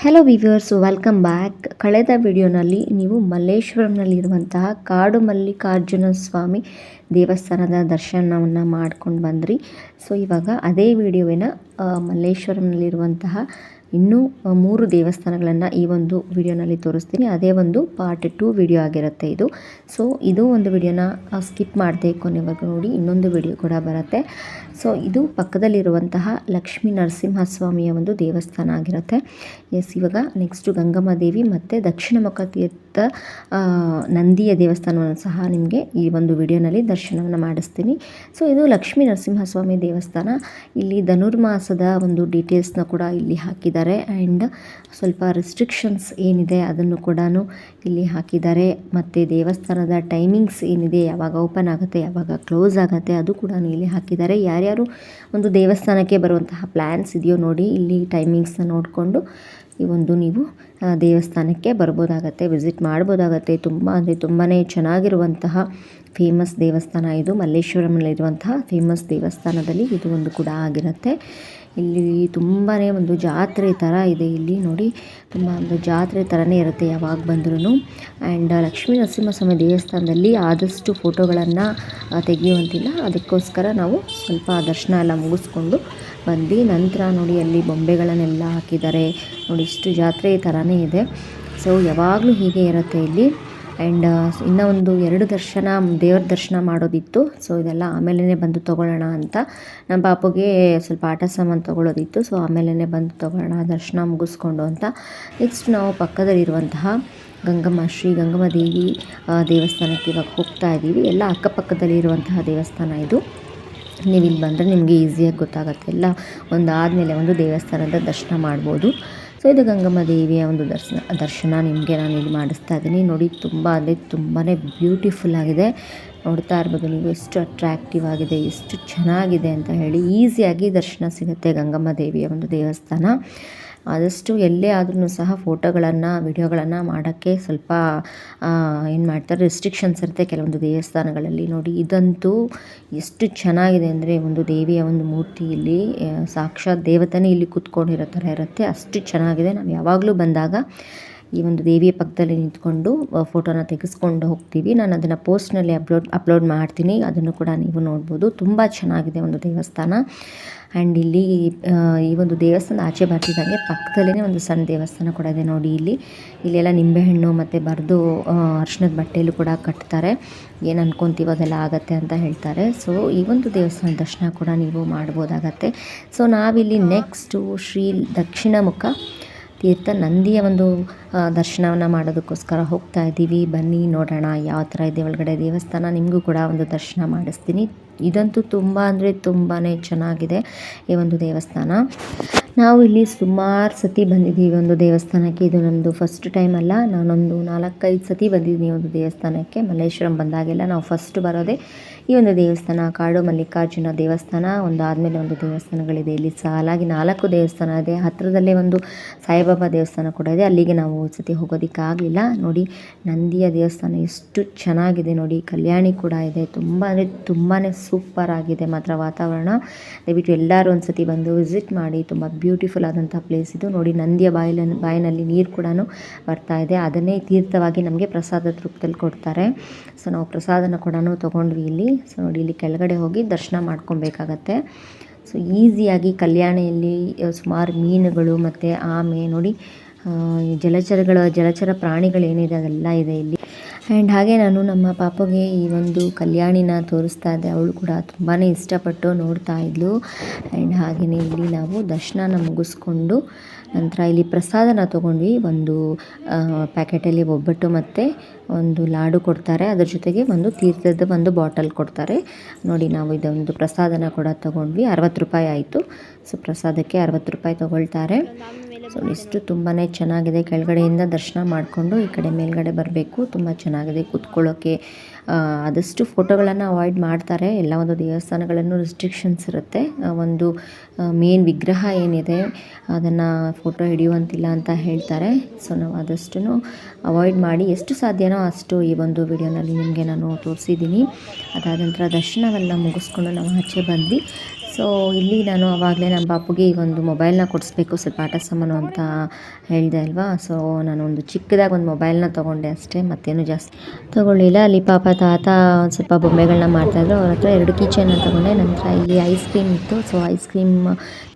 Hello ವಿವ್ಯೂರ್ಸ್, welcome back. ಕಳೆದ ವಿಡಿಯೋನಲ್ಲಿ ನೀವು ಮಲ್ಲೇಶ್ವರಂನಲ್ಲಿರುವಂತಹ ಕಾಡು ಮಲ್ಲಿಕಾರ್ಜುನ ಸ್ವಾಮಿ ದೇವಸ್ಥಾನದ ದರ್ಶನವನ್ನು ಮಾಡ್ಕೊಂಡು ಬಂದ್ರಿ. ಸೊ ಇವಾಗ ಅದೇ ವಿಡಿಯೋವಿನ ಮಲ್ಲೇಶ್ವರಂನಲ್ಲಿರುವಂತಹ ಇನ್ನೂ 3 ದೇವಸ್ಥಾನಗಳನ್ನು ಈ ಒಂದು ವಿಡಿಯೋನಲ್ಲಿ ತೋರಿಸ್ತೀನಿ. ಅದೇ ಒಂದು ಪಾರ್ಟ್ 2 ವಿಡಿಯೋ ಆಗಿರುತ್ತೆ ಇದು. ಸೊ ಇದು ಒಂದು ವಿಡಿಯೋನ ಸ್ಕಿಪ್ ಮಾಡದೆ ಕೊನೆವರೆಗೂ ನೋಡಿ, ಇನ್ನೊಂದು ವಿಡಿಯೋ ಕೂಡ ಬರುತ್ತೆ. ಸೊ ಇದು ಪಕ್ಕದಲ್ಲಿರುವಂತಹ ಲಕ್ಷ್ಮೀ ನರಸಿಂಹಸ್ವಾಮಿಯ ಒಂದು ದೇವಸ್ಥಾನ ಆಗಿರುತ್ತೆ. ಇವಾಗ ನೆಕ್ಸ್ಟು ಗಂಗಮ್ಮ ದೇವಿ ಮತ್ತು ದಕ್ಷಿಣ ಮುಖ ತೀರ್ಥ ನಂದಿಯ ದೇವಸ್ಥಾನವನ್ನು ಸಹ ನಿಮಗೆ ಈ ಒಂದು ವಿಡಿಯೋನಲ್ಲಿ ದರ್ಶನವನ್ನು ಮಾಡಿಸ್ತೀನಿ. ಸೊ ಇದು ಲಕ್ಷ್ಮೀ ನರಸಿಂಹಸ್ವಾಮಿ ದೇವಸ್ಥಾನ. ಇಲ್ಲಿ ಧನುರ್ಮಾಸದ ಒಂದು ಡೀಟೇಲ್ಸ್ನ ಕೂಡ ಇಲ್ಲಿ ಹಾಕಿದ್ದಾರೆ. ಆ್ಯಂಡ್ ಸ್ವಲ್ಪ ರೆಸ್ಟ್ರಿಕ್ಷನ್ಸ್ ಏನಿದೆ ಅದನ್ನು ಕೂಡ ಇಲ್ಲಿ ಹಾಕಿದ್ದಾರೆ. ಮತ್ತು ದೇವಸ್ಥಾನದ ಟೈಮಿಂಗ್ಸ್ ಏನಿದೆ, ಯಾವಾಗ ಓಪನ್ ಆಗುತ್ತೆ ಯಾವಾಗ ಕ್ಲೋಸ್ ಆಗುತ್ತೆ ಅದು ಕೂಡ ಇಲ್ಲಿ ಹಾಕಿದ್ದಾರೆ. ಯಾರ್ಯಾರು ಒಂದು ದೇವಸ್ಥಾನಕ್ಕೆ ಬರುವಂತಹ ಪ್ಲ್ಯಾನ್ಸ್ ಇದೆಯೋ ನೋಡಿ, ಇಲ್ಲಿ ಟೈಮಿಂಗ್ಸ್ನ ನೋಡಿಕೊಂಡು ಈ ಒಂದು ನೀವು ದೇವಸ್ಥಾನಕ್ಕೆ ಬರ್ಬೋದಾಗತ್ತೆ, ವಿಸಿಟ್ ಮಾಡ್ಬೋದಾಗತ್ತೆ. ತುಂಬ ಅಂದರೆ ತುಂಬಾ ಚೆನ್ನಾಗಿರುವಂತಹ ಫೇಮಸ್ ದೇವಸ್ಥಾನ ಇದು. ಮಲ್ಲೇಶ್ವರಂನಲ್ಲಿರುವಂತಹ ಫೇಮಸ್ ದೇವಸ್ಥಾನದಲ್ಲಿ ಇದು ಒಂದು ಕೂಡ ಆಗಿರುತ್ತೆ. ಇಲ್ಲಿ ತುಂಬಾ ಒಂದು ಜಾತ್ರೆ ಥರ ಇದೆ. ಇಲ್ಲಿ ನೋಡಿ, ತುಂಬ ಒಂದು ಜಾತ್ರೆ ಥರನೇ ಇರುತ್ತೆ ಯಾವಾಗ ಬಂದ್ರೂ. ಆ್ಯಂಡ್ ಲಕ್ಷ್ಮೀ ನರಸಿಂಹಸ್ವಾಮಿ ದೇವಸ್ಥಾನದಲ್ಲಿ ಆದಷ್ಟು ಫೋಟೋಗಳನ್ನು ತೆಗೆಯುವಂತಿಲ್ಲ, ಅದಕ್ಕೋಸ್ಕರ ನಾವು ಸ್ವಲ್ಪ ದರ್ಶನ ಎಲ್ಲ ಮುಗಿಸ್ಕೊಂಡು ಬಂದ್ವಿ. ನಂತರ ನೋಡಿ, ಅಲ್ಲಿ ಬೊಂಬೆಗಳನ್ನೆಲ್ಲ ಹಾಕಿದ್ದಾರೆ ನೋಡಿ, ಇಷ್ಟು ಜಾತ್ರೆ ಥರನೇ ಇದೆ. ಸೊ ಯಾವಾಗಲೂ ಹೀಗೆ ಇರುತ್ತೆ ಇಲ್ಲಿ. ಆ್ಯಂಡ್ ಇನ್ನೂ ಒಂದು 2 ದರ್ಶನ, ದೇವ್ರ ದರ್ಶನ ಮಾಡೋದಿತ್ತು. ಸೊ ಇದೆಲ್ಲ ಆಮೇಲೆ ಬಂದು ತೊಗೊಳ್ಳೋಣ ಅಂತ, ನಮ್ಮ ಪಾಪುಗೆ ಸ್ವಲ್ಪ ಆಟ ಸಾಮಾನು ತೊಗೊಳ್ಳೋದಿತ್ತು. ಸೊ ಆಮೇಲೆ ಬಂದು ತೊಗೊಳ್ಳೋಣ ದರ್ಶನ ಮುಗಿಸ್ಕೊಂಡು ಅಂತ. ನೆಕ್ಸ್ಟ್ ನಾವು ಪಕ್ಕದಲ್ಲಿರುವಂತಹ ಶ್ರೀ ಗಂಗಮ್ಮ ದೇವಿ ದೇವಸ್ಥಾನಕ್ಕೆ ಇವಾಗ ಹೋಗ್ತಾ ಇದ್ದೀವಿ. ಎಲ್ಲ ಅಕ್ಕಪಕ್ಕದಲ್ಲಿ ಇರುವಂತಹ ದೇವಸ್ಥಾನ ಇದು. ನೀವು ಇಲ್ಲಿ ಬಂದರೆ ನಿಮಗೆ ಈಸಿಯಾಗಿ ಗೊತ್ತಾಗುತ್ತೆ. ಎಲ್ಲ ಒಂದಾದಮೇಲೆ ಒಂದು ದೇವಸ್ಥಾನದ ದರ್ಶನ ಮಾಡ್ಬೋದು. ಸೊ ಇದು ಗಂಗಮ್ಮ ದೇವಿಯ ಒಂದು ದರ್ಶನ ನಿಮಗೆ ನಾನು ಇಲ್ಲಿ ಮಾಡಿಸ್ತಾ ಇದ್ದೀನಿ ನೋಡಿ. ತುಂಬ ಅಂದರೆ ತುಂಬಾ ಬ್ಯೂಟಿಫುಲ್ ಆಗಿದೆ. ನೋಡ್ತಾ ಇರ್ಬೋದು ನೀವು, ಎಷ್ಟು ಅಟ್ರ್ಯಾಕ್ಟಿವ್ ಆಗಿದೆ, ಎಷ್ಟು ಚೆನ್ನಾಗಿದೆ ಅಂತ ಹೇಳಿ. ಈಸಿಯಾಗಿ ದರ್ಶನ ಸಿಗುತ್ತೆ ಗಂಗಮ್ಮ ದೇವಿಯ ಒಂದು ದೇವಸ್ಥಾನ. ಆದಷ್ಟು ಎಲ್ಲೇ ಆದ್ರೂ ಸಹ ಫೋಟೋಗಳನ್ನು ವಿಡಿಯೋಗಳನ್ನು ಮಾಡೋಕ್ಕೆ ಸ್ವಲ್ಪ ಏನು ಮಾಡ್ತಾರೆ, ರೆಸ್ಟ್ರಿಕ್ಷನ್ಸ್ ಇರುತ್ತೆ ಕೆಲವೊಂದು ದೇವಸ್ಥಾನಗಳಲ್ಲಿ. ನೋಡಿ ಇದಂತೂ ಎಷ್ಟು ಚೆನ್ನಾಗಿದೆ ಅಂದರೆ, ಒಂದು ದೇವಿಯ ಒಂದು ಮೂರ್ತಿ ಇಲ್ಲಿ ಸಾಕ್ಷಾತ್ ದೇವತೆನೇ ಇಲ್ಲಿ ಕೂತ್ಕೊಂಡಿರೋ ಥರ ಇರುತ್ತೆ. ಅಷ್ಟು ಚೆನ್ನಾಗಿದೆ. ನಾವು ಯಾವಾಗಲೂ ಬಂದಾಗ ಈ ಒಂದು ದೇವಿಯ ಪಕ್ಕದಲ್ಲಿ ನಿಂತ್ಕೊಂಡು ಫೋಟೋನ ತೆಗೆಸ್ಕೊಂಡು ಹೋಗ್ತೀವಿ. ನಾನು ಅದನ್ನು ಪೋಸ್ಟ್ನಲ್ಲಿ ಅಪ್ಲೋಡ್ ಮಾಡ್ತೀನಿ, ಅದನ್ನು ಕೂಡ ನೀವು ನೋಡ್ಬೋದು. ತುಂಬ ಚೆನ್ನಾಗಿದೆ ಒಂದು ದೇವಸ್ಥಾನ. ಆ್ಯಂಡ್ ಇಲ್ಲಿ ಈ ಒಂದು ದೇವಸ್ಥಾನ ಆಚೆ ಬರ್ತಿದ್ದಂಗೆ ಪಕ್ಕದಲ್ಲೇ ಒಂದು ಸಣ್ಣ ದೇವಸ್ಥಾನ ಕೂಡ ಇದೆ ನೋಡಿ. ಇಲ್ಲೆಲ್ಲ ನಿಂಬೆಹಣ್ಣು ಮತ್ತು ಬರೆದು ಅರ್ಶಿಣದ ಬಟ್ಟೆಯಲ್ಲೂ ಕೂಡ ಕಟ್ತಾರೆ. ಏನು ಅನ್ಕೊತೀವೋ ಅದೆಲ್ಲ ಆಗುತ್ತೆ ಅಂತ ಹೇಳ್ತಾರೆ. ಸೊ ಈ ಒಂದು ದೇವಸ್ಥಾನ ದರ್ಶನ ಕೂಡ ನೀವು ಮಾಡ್ಬೋದಾಗತ್ತೆ. ಸೊ ನಾವಿಲ್ಲಿ ನೆಕ್ಸ್ಟು ಶ್ರೀ ದಕ್ಷಿಣ ಮುಖ ತೀರ್ಥ ನಂದಿಯ ಒಂದು ದರ್ಶನವನ್ನು ಮಾಡೋದಕ್ಕೋಸ್ಕರ ಹೋಗ್ತಾ ಇದ್ದೀವಿ. ಬನ್ನಿ ನೋಡೋಣ ಯಾವ ಥರ ಇದೆ ಒಳಗಡೆ ದೇವಸ್ಥಾನ. ನಿಮಗೂ ಕೂಡ ಒಂದು ದರ್ಶನ ಮಾಡಿಸ್ತೀನಿ. ಇದಂತೂ ತುಂಬ ಅಂದರೆ ತುಂಬಾ ಚೆನ್ನಾಗಿದೆ ಈ ಒಂದು ದೇವಸ್ಥಾನ. ನಾವು ಇಲ್ಲಿ ಸುಮಾರು ಸತಿ ಬಂದಿದ್ದೀವಿ ಒಂದು ದೇವಸ್ಥಾನಕ್ಕೆ. ಇದು ನಮ್ಮದು ಫಸ್ಟ್ ಟೈಮ್ ಅಲ್ಲ, ನಾನೊಂದು 4-5 ಸತಿ ಬಂದಿದ್ದೀನಿ ಒಂದು ದೇವಸ್ಥಾನಕ್ಕೆ. ಮಲ್ಲೇಶ್ವರಂ ಬಂದಾಗೆಲ್ಲ ನಾವು ಫಸ್ಟ್ ಬರೋದೇ ಈ ಒಂದು ದೇವಸ್ಥಾನ, ಕಾಡು ಮಲ್ಲಿಕಾರ್ಜುನ ದೇವಸ್ಥಾನ. ಒಂದಾದಮೇಲೆ ಒಂದು ದೇವಸ್ಥಾನಗಳಿದೆ. ಇಲ್ಲಿ ಸಾಲಾಗಿ 4 ದೇವಸ್ಥಾನ ಇದೆ. ಹತ್ತಿರದಲ್ಲೇ ಒಂದು ಸಾಯಿಬಾಬಾ ದೇವಸ್ಥಾನ ಕೂಡ ಇದೆ. ಅಲ್ಲಿಗೆ ನಾವು ಒಂದು ಸತಿ ಹೋಗೋದಕ್ಕಾಗಲಿಲ್ಲ. ನೋಡಿ ನಂದಿಯ ದೇವಸ್ಥಾನ ಎಷ್ಟು ಚೆನ್ನಾಗಿದೆ ನೋಡಿ. ಕಲ್ಯಾಣಿ ಕೂಡ ಇದೆ. ತುಂಬ ಅಂದರೆ ತುಂಬಾ ಸೂಪರ್ ಆಗಿದೆ ಮಾತ್ರ ವಾತಾವರಣ. ದಯವಿಟ್ಟು ಎಲ್ಲರೂ ಒಂದು ಸತಿ ಬಂದು ವಿಸಿಟ್ ಮಾಡಿ. ತುಂಬ ಬ್ಯೂಟಿಫುಲ್ ಆದಂಥ ಪ್ಲೇಸ್ ಇದು ನೋಡಿ. ನಂದಿಯ ಬಾಯಿನಲ್ಲಿ ನೀರು ಕೂಡ ಬರ್ತಾ ಇದೆ. ಅದನ್ನೇ ತೀರ್ಥವಾಗಿ ನಮಗೆ ಪ್ರಸಾದದ ರೂಪದಲ್ಲಿ ಕೊಡ್ತಾರೆ. ಸೊ ನಾವು ಪ್ರಸಾದನ ಕೂಡ ತೊಗೊಂಡ್ವಿ ಇಲ್ಲಿ. ಸೊ ನೋಡಿ, ಇಲ್ಲಿ ಕೆಳಗಡೆ ಹೋಗಿ ದರ್ಶನ ಮಾಡ್ಕೊಬೇಕಾಗತ್ತೆ. ಸೊ ಈಸಿಯಾಗಿ ಕಲ್ಯಾಣಿಯಲ್ಲಿ ಸುಮಾರು ಮೀನುಗಳು ಮತ್ತು ಆಮೆ ನೋಡಿ, ಜಲಚರ ಪ್ರಾಣಿಗಳೇನಿದೆ ಅದೆಲ್ಲ ಇದೆ ಇಲ್ಲಿ. ಆ್ಯಂಡ್ ಹಾಗೆ ನಾನು ನಮ್ಮ ಪಾಪಗೆ ಈ ಒಂದು ಕಲ್ಯಾಣಿನ ತೋರಿಸ್ತಾ ಇದ್ದೆ. ಅವಳು ಕೂಡ ತುಂಬಾ ಇಷ್ಟಪಟ್ಟು ನೋಡ್ತಾ ಇದ್ಲು. ಆ್ಯಂಡ್ ಹಾಗೆಯೇ ಇಲ್ಲಿ ನಾವು ದರ್ಶನನ ಮುಗಿಸ್ಕೊಂಡು ನಂತರ ಇಲ್ಲಿ ಪ್ರಸಾದನ ತೊಗೊಂಡ್ವಿ. ಒಂದು ಪ್ಯಾಕೆಟಲ್ಲಿ ಒಬ್ಬಟ್ಟು ಮತ್ತು ಒಂದು ಲಾಡು ಕೊಡ್ತಾರೆ. ಅದ್ರ ಜೊತೆಗೆ ಒಂದು ತೀರ್ಥದ ಒಂದು ಬಾಟಲ್ ಕೊಡ್ತಾರೆ ನೋಡಿ. ನಾವು ಇದೊಂದು ಪ್ರಸಾದನ ಕೂಡ ತೊಗೊಂಡ್ವಿ. 60 ರೂಪಾಯಿ ಆಯಿತು. ಸೊ ಪ್ರಸಾದಕ್ಕೆ 60 ರೂಪಾಯಿ ತೊಗೊಳ್ತಾರೆ. ಸೊ ಇಷ್ಟು ತುಂಬಾ ಚೆನ್ನಾಗಿದೆ. ಕೆಳಗಡೆಯಿಂದ ದರ್ಶನ ಮಾಡಿಕೊಂಡು ಈ ಕಡೆ ಮೇಲ್ಗಡೆ ಬರಬೇಕು. ತುಂಬ ಚೆನ್ನಾಗಿದೆ ಕೂತ್ಕೊಳ್ಳೋಕ್ಕೆ. ಆದಷ್ಟು ಫೋಟೋಗಳನ್ನು ಅವಾಯ್ಡ್ ಮಾಡ್ತಾರೆ. ಎಲ್ಲ ಒಂದು ದೇವಸ್ಥಾನಗಳನ್ನು ರೆಸ್ಟ್ರಿಕ್ಷನ್ಸ್ ಇರುತ್ತೆ. ಒಂದು ಮೇನ್ ವಿಗ್ರಹ ಏನಿದೆ ಅದನ್ನು ಫೋಟೋ ಹಿಡಿಯುವಂತಿಲ್ಲ ಅಂತ ಹೇಳ್ತಾರೆ. ಸೊ ನಾವು ಆದಷ್ಟು ಅವಾಯ್ಡ್ ಮಾಡಿ ಎಷ್ಟು ಸಾಧ್ಯನೋ ಅಷ್ಟು ಈ ಒಂದು ವಿಡಿಯೋನಲ್ಲಿ ನಿಮಗೆ ನಾನು ತೋರಿಸಿದ್ದೀನಿ. ಅದಾದ ನಂತರ ದರ್ಶನವೆಲ್ಲ ಮುಗಿಸ್ಕೊಂಡು ನಾವು ಆಚೆ ಬಂದ್ವಿ. ಸೊ ಇಲ್ಲಿ ನಾನು ಆವಾಗಲೇ ನಮ್ಮ ಪಾಪುಗೆ ಈಗ ಒಂದು ಮೊಬೈಲ್ನ ಕೊಡಿಸ್ಬೇಕು, ಸ್ವಲ್ಪ ಆಟ ಸಾಮಾನು ಅಂತ ಹೇಳಿದೆ ಅಲ್ವಾ. ಸೊ ನಾನು ಒಂದು ಚಿಕ್ಕದಾಗಿ ಒಂದು ಮೊಬೈಲ್ನ ತೊಗೊಂಡೆ ಅಷ್ಟೇ, ಮತ್ತೇನು ಜಾಸ್ತಿ ತೊಗೊಳ್ಳಿಲ್ಲ. ಅಲ್ಲಿ ಪಾಪ ತಾತ ಒಂದು ಸ್ವಲ್ಪ ಬೊಂಬೆಗಳನ್ನ ಮಾಡ್ತಾಯಿದ್ರು, ಅವ್ರ ಹತ್ರ 2 ಕೀಚೆನ್ನ ತೊಗೊಂಡೆ. ನಂತರ ಇಲ್ಲಿ ಐಸ್ ಕ್ರೀಮ್ ಇತ್ತು, ಸೊ ಐಸ್ ಕ್ರೀಮ್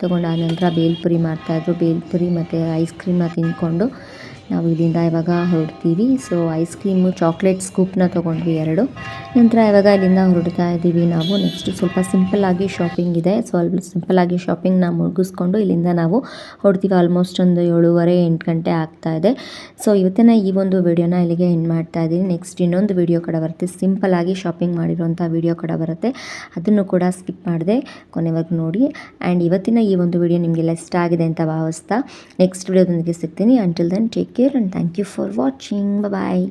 ತೊಗೊಂಡಾದ ನಂತರ ಬೇಲ್ಪುರಿ ಮಾಡ್ತಾಯಿದ್ರು. ಬೇಲ್ಪುರಿ ಮತ್ತು ಐಸ್ ಕ್ರೀಮ್ನ ತಿಂದ್ಕೊಂಡು ನಾವು ಇಲ್ಲಿಂದ ಇವಾಗ ಹೊರಡ್ತೀವಿ. ಸೊ ಐಸ್ ಕ್ರೀಮು ಚಾಕ್ಲೇಟ್ ಸ್ಕೂಪ್ನ ತೊಗೊಂಡ್ವಿ 2. ನಂತರ ಇವಾಗ ಇಲ್ಲಿಂದ ಹೊರಡ್ತಾ ಇದ್ದೀವಿ ನಾವು. ನೆಕ್ಸ್ಟು ಸ್ವಲ್ಪ ಸಿಂಪಲ್ಲಾಗಿ ಶಾಪಿಂಗ್ ಇದೆ, ಸೊ ಅಲ್ಲಿ ಸಿಂಪಲ್ಲಾಗಿ ಶಾಪಿಂಗ್ನ ಮುಗಿಸ್ಕೊಂಡು ಇಲ್ಲಿಂದ ನಾವು ಹೊರಡ್ತೀವಿ. ಆಲ್ಮೋಸ್ಟ್ ಒಂದು 7:30-8 ಗಂಟೆ ಆಗ್ತಾ ಇದೆ. ಸೊ ಇವತ್ತಿನ ಈ ಒಂದು ವಿಡಿಯೋನ ಇಲ್ಲಿಗೆ ಎಂಡ್ ಮಾಡ್ತಾ ಇದ್ದೀನಿ. ನೆಕ್ಸ್ಟ್ ಇನ್ನೊಂದು ವಿಡಿಯೋ ಕೂಡ ಬರುತ್ತೆ, ಸಿಂಪಲ್ಲಾಗಿ ಶಾಪಿಂಗ್ ಮಾಡಿರೋಂಥ ವಿಡಿಯೋ ಕೂಡ ಬರುತ್ತೆ, ಅದನ್ನು ಕೂಡ ಸ್ಕಿಪ್ ಮಾಡಿದೆ ಕೊನೆವರೆಗೂ ನೋಡಿ. ಆ್ಯಂಡ್ ಇವತ್ತಿನ ಈ ಒಂದು ವಿಡಿಯೋ ನಿಮಗೆಲ್ಲ ಇಷ್ಟ ಆಗಿದೆ ಅಂತ ಭಾವಿಸ್ತಾ ನೆಕ್ಸ್ಟ್ ವಿಡಿಯೋದೊಂದಿಗೆ ಸಿಗ್ತೀನಿ. Until then take care and thank you for watching. Bye.